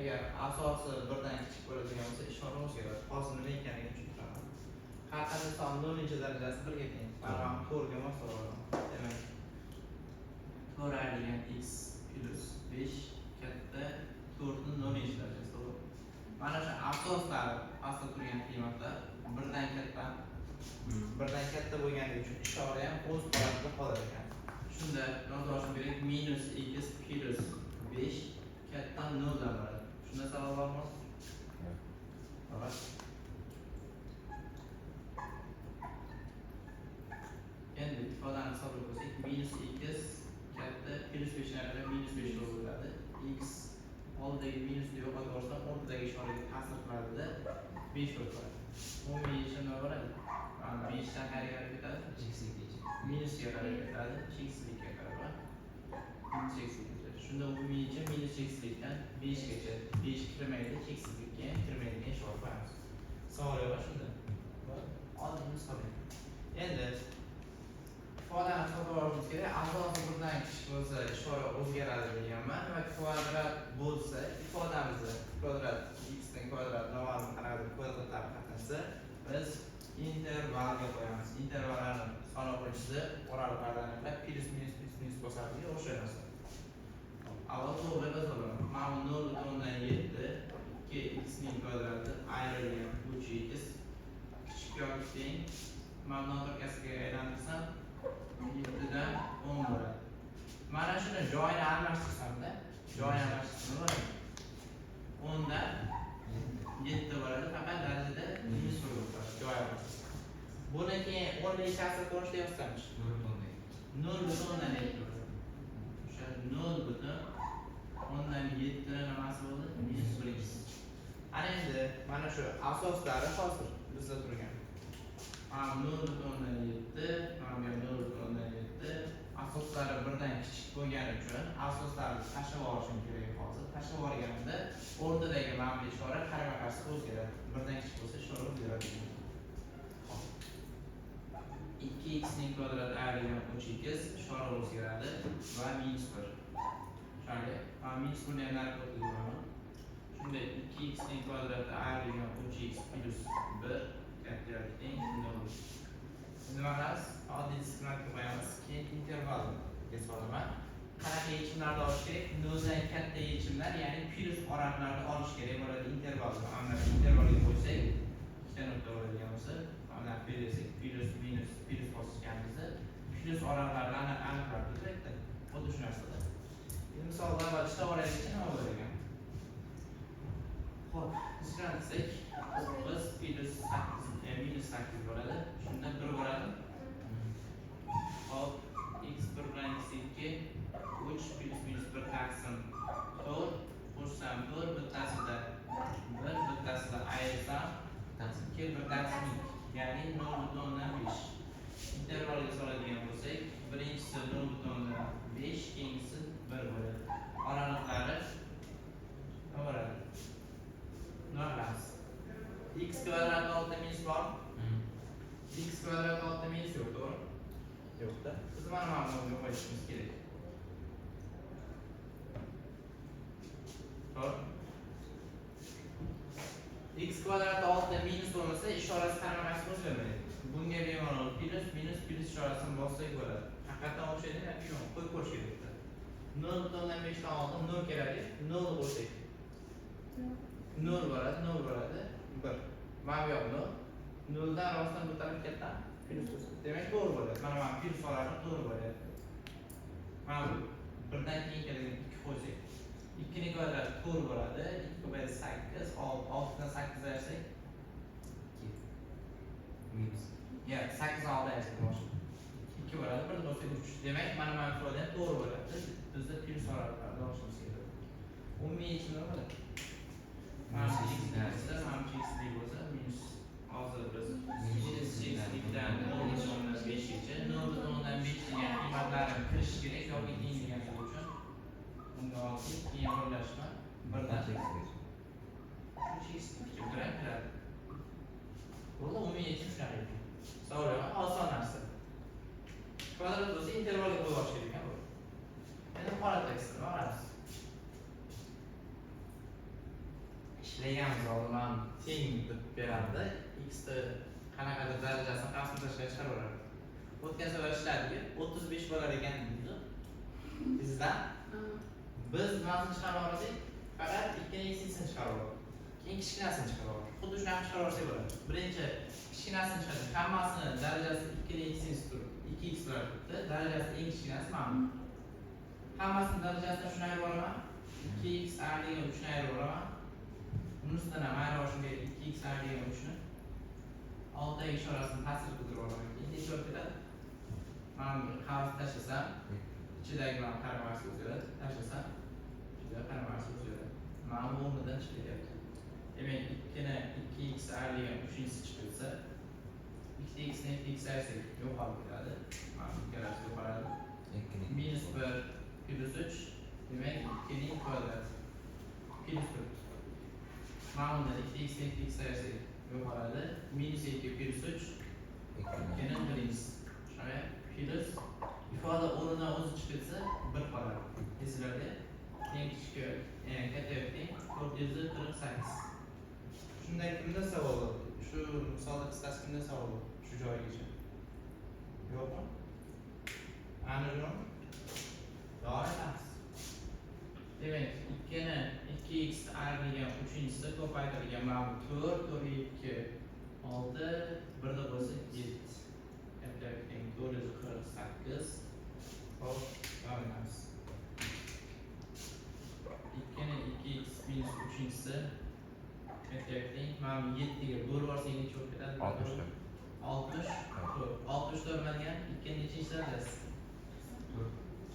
agar asosi birdan kichik bo'ladigan bo'lsa ishora o'zgaradi. Hozir nima ekanligini tushuntiraman. Har qanday son 0-chi darajasi 1 ga teng. Mana 4 ga mos bo'ladi. Demak 4 degan x plus 5 katta 4 ning 0-chi darajasi to'g'ri. Mana shu asoslari pastda turgan qiymatlar birdan katta bo'lganligi uchun ishora ham o'z holatida qolar ekan. Shunda yozishim kerak minus x plus 5 katta 0 dan bo'ladi. Shunda savol bormi? Xo'p. Endi ifodani hisoblab ko'rsak minus x katta plus 5 narxida minus 5 bo'ladi. X oldidagi minusni yo'qotib yuborsam o'rtadagi ishoraga ta'sir qiladida 5 bo'ladi. Umumiy yechim nima bo'ladi? 5 dan qayerga qarab ketadi? Minusga qarab ketadi. Cheksizlikka qarab. Cheksizlik. Shunda umumiy yechim minus cheksizlikdan 5 gacha. 5 kirmaydi, cheksizlikka ham kirmaydigan ishora qo'yamiz. Savol yo'q shunda. Oddiy misol. Endi ifodani hisoblab olishimiz kerak. Asosi birdan kichik bo'lsa ishora o'zgaradi deganman va kvadrat bo'lsa ifodamizni kvadrat x ning kvadrat noma'lum qanaqadir kvadratlar qatnashsa biz intervalga qo'yamiz. Intervallarni soni birinchisi o'raliqlardan aniqlab plus minus plus minus bosadiga o'sha narsa. Avval to'g'ri yozaman. Mana 0.7 2x ning kvadrati ayrilgan 3x kichik yoki teng mamnun to'rtkasiga aylantirsam 7 dan 10 bo'ladi. Mana shuni joyini almashtirsamda, joyini almashtirsam bo'ladi. 10 dan 7 bo'ladi, faqat darajada minus bo'ladi. Joy almashtirsa. Buni keyin 10 ning ta'sir ko'rinishda yozsamchi. 0.7 bo'ladi. O'sha 0.7 nimasi bo'ldi? Minus 1x. Ana endi mana shu asoslari hozir bizda turgan. Mana 0.7, mana 0.7 asoslari birdan kichik bo'lgani uchun asoslarni tashlab olishim kerak hozir. Tashlab olganimda o'rtadagi manfiy ishora qarama qarshi o'zgaradi. Birdan kichik bo'lsa ishora o'zgaradi. 2x ning kvadrati ayrilgan 3x ishora o'zgaradi va minus 1. Shunday. Mana minus 1 ni ham narxga o'tkazib shunda 2x ning kvadrati ayrilgan 3x plus 1 katta yoki teng shunday bo'ladi. Nima qilamiz? Oddiy diskriminantga qo'yamiz. Keyin intervalga solaman. Qanaqa yechimlarni olish kerak? 0 dan katta yechimlar, ya'ni plus o'ramlarni olish kerak bo'ladi intervalga. Mana intervalga qo'ysak, ikkita nuqta bo'ladigan bo'lsa, mana plus minus plus bosishganimizda plus o'ramlarni aniqlab kerakda. Xuddi shu narsada. Endi misolda avval ishlab olaylik, nima bo'lar ekan? Xo'p, qisqartirsak 9 plus 8 minus 8 bo'ladi. Shunda 1 bo'ladi. Hop, x1 bilan x2 3 plus minus 1 taqsim 4 qo'shsam 4 bittasida 1 bittasida ayrsam taqsim 2 bir taqsim 2 ya'ni 0.5. Intervalga soladigan bo'lsak birinchisi 0.5 keyingisi 1 bo'ladi. Oraliqlari nima bo'ladi? Nolamiz. X kvadrat oldida minus bor. X kvadrat oldida minus yo'q, to'g'ri? Yo'q-da. Biz mana bunga qo'yishimiz kerak. To'g'ri? X kvadrat oldida minus bo'lmasa, ishorasi qarama qarshi o'zgarmaydi. Bunga bemalol plus minus plus ishorasini bossak bo'ladi. Haqiqatan o'xshaydimi yoki yo'q? Qo'yib ko'rish kerak. 0.5 dan oldin 0 kerak. 0 qo'ysak 0 bo'ladi, 0 bo'ladi, 1. Mana bu yoq 0. 0 dan rostdan bu taraf katta plus bo'ladi. Demak, to'g'ri bo'ladi. Mana plus olarim to'g'ri bo'ladi. Mana bu 1 dan keyin keladigan 2 qo'ysak, 2 ning kvadrati to'g'ri bo'ladi. 2 + 8, 6 dan 8 ayirsak 2 minus. Ya, 8 dan 6 ayirsak boshqa 2 bo'ladi, 1 bo'lsa 3. Demak, mana bu ifoda ham to'g'ri bo'ladi. Bizda plus olarimlarni olishimiz kerak. Umumiy yechim nima bo'ladi? Mana bu cheksizlik bo'lsa minus hozir biz minus cheksizlikdan 0.5 gacha 0.5 degan qiymatlarni kirish kerak yoki teng deganligi uchun bunga olsak keyin birlashma 1 dan cheksizlik. Shu cheksizlikka bilan kiradi. Burada umumiy yechim shunaqa ekan. Savol oson narsa. Kvadrat bo'lsa intervalga qo'yib olish kerak ekan bu. Endi holat teksini olamiz. berganimiz oldin mana teng deb beradi. X ni qanaqadir darajasini qasm tashqariga chiqaraveradi. O'tgan safar ishladik. 35 bo'lar ekan deydi. Bizdan biz nimasini chiqarib olsak, faqat ikkini x'ini chiqarib olamiz. Keyin kichkinasini chiqarib olamiz. Xuddi shunaqa chiqarib olsak bo'ladi. Birinchi kichkinasini chiqardik. Hammasini darajasi ikkini x'ini turib, 2x bilan turibdi. Darajasi eng kichkinasi mana. Hammasini darajasini shuni ayirib olaman. 2x degan 3 ni ayirib olaman. Bunisidan ham ayirib olishimga 2x degan 3 ni. Oltdagi ishorasini ta'sir qildirib olaman. Keyin necha bo'lib ketadi? Mana bu qavs tashlasam, ichidagi mana qaramasi o'zgaradi. Tashlasam, ichida qaramasi o'zgaradi. Mana bu o'rnidan chiqib ketyapti. Demak, 2 ni 2x degan 3-inchisi chiqib ketsa, 2x ni 2x ayirsak yo'qolib ketadi. Mana bu ikkalasi yo'qoladi. Minus 1 plus 3 demak 2 ning kvadrati. Plus 4. Mana bunda 2x ni 2x ayirsak yo'qoladi. Minus 2 plus 3 2 ning birinchisi. Shunday plus ifoda o'rnidan o'zi chiqib ketsa 1 qoladi. Esinglarda eng kichik kattalikning 448. Shunday kimda savol bor? Shu misolda qisqasi kimda savol bor? Shu joyigacha. Yo'qmi? Aniqmi? Davom etamiz. Demak, 2 ni 2x ayrilgan 3-inchisi ko'paytirilgan mana bu 4, 4 2 6, 1 da bo'lsa 7. Kattalikning 448. Hop, davom etamiz. 2 ni 2x minus 3-inchisi kattalikning mana bu 7 ga bo'lib olsak necha bo'lib ketadi? 64. 64 nima degan? 2 ni nechinchi darajasi?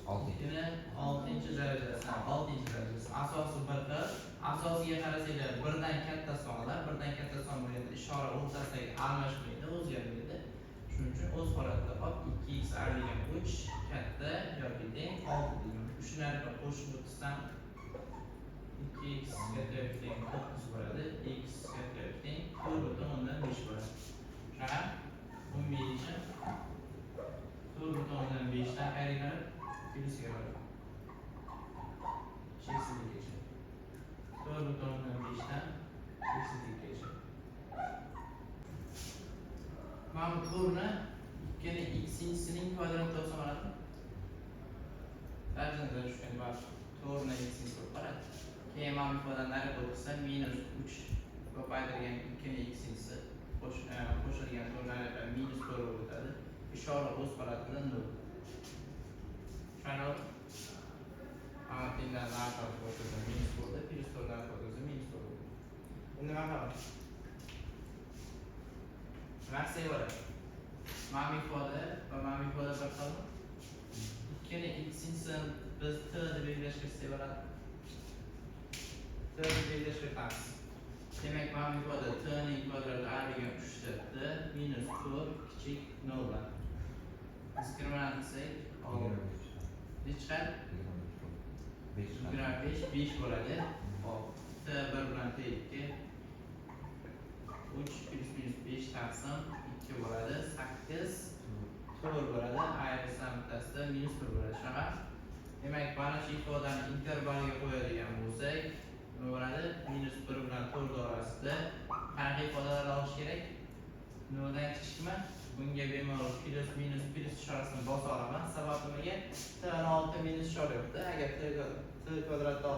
2 ni 6-chi darajasi. 6-chi darajasi. Asosi 1 xil. Asosiga qarasanglar, 1 dan katta sonlar, 1 dan katta son bo'lganda ishora o'rtasidagi almashmaydi, o'zgarmaydi. Shuning uchun o'z holatida qolib 2x degan 3 katta yoki teng 6 degan. Shunlarga qo'shib o'tsam 2x katta yoki teng 9 bo'ladi. X katta yoki teng 4.5 bo'ladi. Shunaqa 15 4.5 dan ayriladi. Plusga boradi. Cheksizlikgacha. 4.5 dan cheksizlikgacha. Mana bu to'rni 2 ni x-inchisining kvadrati olsa bo'ladi. Darajada tushgan bor. To'rni x-inch bo'lib qoladi. Keyin mana bu ifodadan nari bo'lsa minus 3 ko'paytirilgan 2 ni x-inchisi qo'shilgan to'rlarga minus 4 bo'lib o'tadi. Ishora o'z holatida 0. Tushunarli? Mana tengdan narxlar qo'shilgan minus 4 da plus 4 narx qo'shilsa minus 4 bo'ladi. Endi nima qilamiz? Narsa bo'ladi. Mana bu ifoda va mana bu ifoda bir xil. 2 ni x-inchini biz t deb belgilashtirsak bo'ladi. T deb belgilashtiramiz. Demak, mana bu ifoda t ning kvadrati degan 3 ta t minus 4 kichik 0 dan. Diskriminant qilsak, necha chiqadi? 5 bo'ladi. Hop, t 1 bilan t 2. 3 plus minus 5 taqsim 2 bo'ladi. 8 4 bo'ladi. Ayirsa bittasida minus 1 bo'ladi. Shunaqa. Demak, mana shu ifodani intervalga qo'yadigan bo'lsak, nima bo'ladi? Minus 1 bilan 4 orasida qanaqa ifodalar olish kerak? 0 dan kichikmi? Bunga bemalol plus minus plus ishorasini bosa olaman. Sababi nimaga? T ni oldida minus ishora yo'qda. Agar t kvadratda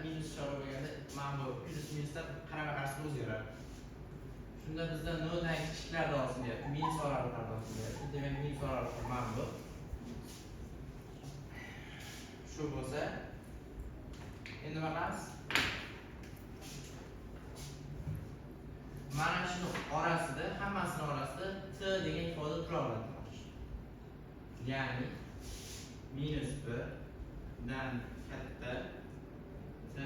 minus ishora bo'lganda, mana bu plus minuslar qarama-qarshi o'zgaradi. Shunda bizda 0 dan kichiklarni olsin deyapti. Minus oraliklarni olsin deyapti. Demak, minus oraliklar mana bu. Shu bo'lsa, endi nima qilamiz? Mana shuni orasida, hammasini orasida t degan ifoda tura oladi. Ya'ni minus 1 dan katta t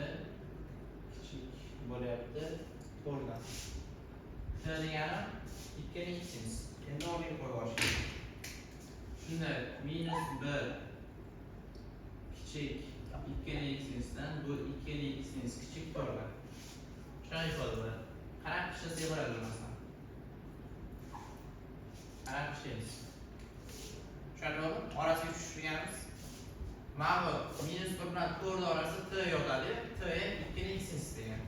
kichik bo'lyapti 4 dan. T degani 2 ning x-inchisi. Endi olib qo'yib olishimiz. Shunda minus 1 kichik 2 ning x-inchisidan bu 2 ning x-inchisi kichik 4 dan. Shunday ifoda bo'ladi. Qarab ishlasak bo'ladi masalan. Qarab ishlaymiz. Tushunarlimi? Orasiga tushirganmiz. Mana bu minus 1 bilan 4 orasida t yotadi. T 2 ning x-inchisi degan.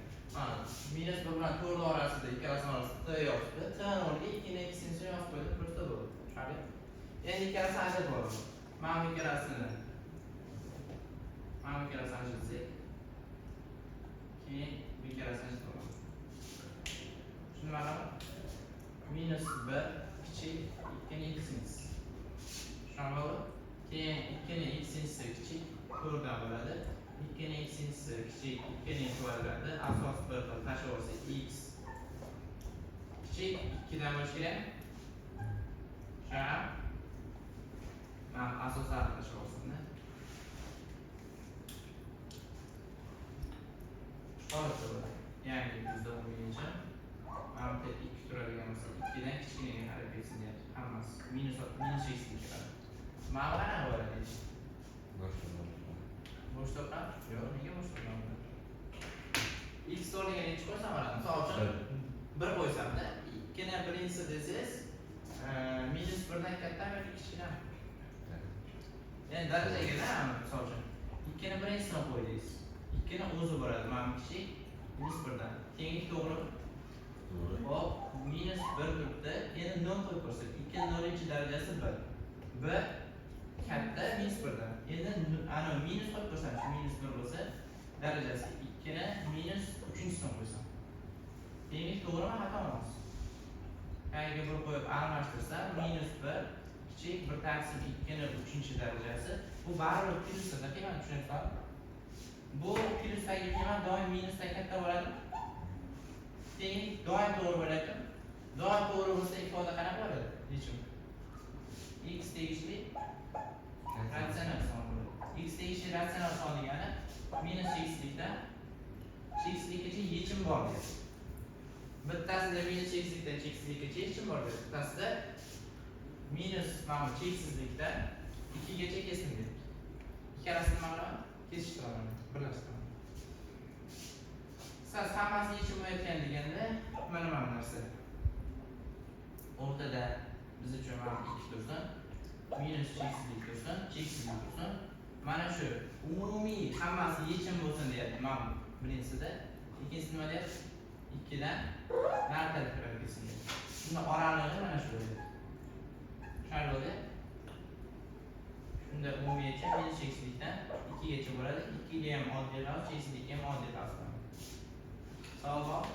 minus 1 bilan 4 orasida ikkalasini orasida t yozibdi. T o'rniga 2 ni x sinchi yozib qo'ydim, просто bo'ldi. Tushunarli? Endi ikkalasini ajratib olaman. Mana bu ikkalasini ajratsak, keyin bu ikkalasini ajratib olaman. Shuni mana minus 1 kichik 2 ni x sinchi. Tushunarlimi? Keyin 2 ni x sinchisi kichik 4 dan bo'ladi. 2 ni x sinchisi kichik 2 ni kvadrati asos 1 qilib tashlab olsak x kichik 2 dan bo'lishi kerak. Tushunarli? Mana asoslarni tashlab olsam-da. Holatda bo'ladi. Yangi bizda bo'lmayincha mana bu yerda 2 turadigan bo'lsa 2 dan kichkinaga qarab ketsin deyapti. Hammasi minus x ga keladi. Mana bu qanaqa bo'ladi? Bo'sh to'plam? Yo'q, nega bo'sh to'plam bo'ladi? X o'rniga nechi qo'ysam bo'ladi? Misol uchun 1 qo'ysamda, 2 ni birinchisi desangiz, minus 1 dan kattami yoki kichikmi? Endi darajaga misol uchun 2 ni birinchisini qo'ydingiz. 2 ni o'zi bo'ladi, mana bu kichik minus 1 dan. Tenglik to'g'rimi? To'g'ri. Hop, minus 1 turibdi. Endi 0 qo'yib ko'rsak, 2 ni 0-darajasi 1. 1 katta minus 1 dan. Endi ana minus qo'yib ko'rsam, minus 1 bo'lsa, darajasi 2 ni minus 3-sini qo'ysam. Tenglik to'g'rimi, xatomi? Qayerga 1 qo'yib almashtirsam, minus 1 kichik 1 taqsim 2 ni 3-darajasi. Bu baribir plyusda, qiymat tushunyapsizmi? Bu plyusdagi qiymat doim minusdan katta bo'ladi. Tenglik doim to'g'ri bo'ladi. Doim to'g'ri bo'lsa ifoda qanaqa bo'ladi? Yechim. X tegishli ratsional son bo'ladi. X tegishli ratsional son degani minus xlikdan xlikgacha yechim bor deyapti. Bittasida minus xlikdan xlikgacha yechim bor deyapti. Bittasida minus mana cheksizlikdan 2 gacha kesin deyapti. Ikkalasini nima qilaman? Kesishtiraman, birlashtiraman. Siz hammasi yechim bo'layotgan deganda mana bu narsa. O'rtada biz uchun mana 2 tursin, minus cheksizlik tursin, cheksizlik tursin. Mana shu umumiy hammasi yechim bo'lsin deyapti. Mana birinchisida, ikkinchisi nima deyapti? 2 dan narxlar kirib ketsin deyapti. Shunda oralig'i mana shu deyapti. Tushunarli? Shunda umumiy yechim minus cheksizlikdan 2 gacha bo'ladi. 2 ga ham oddiy qilib, cheksizlikka ham oddiy qilib. Savol bor?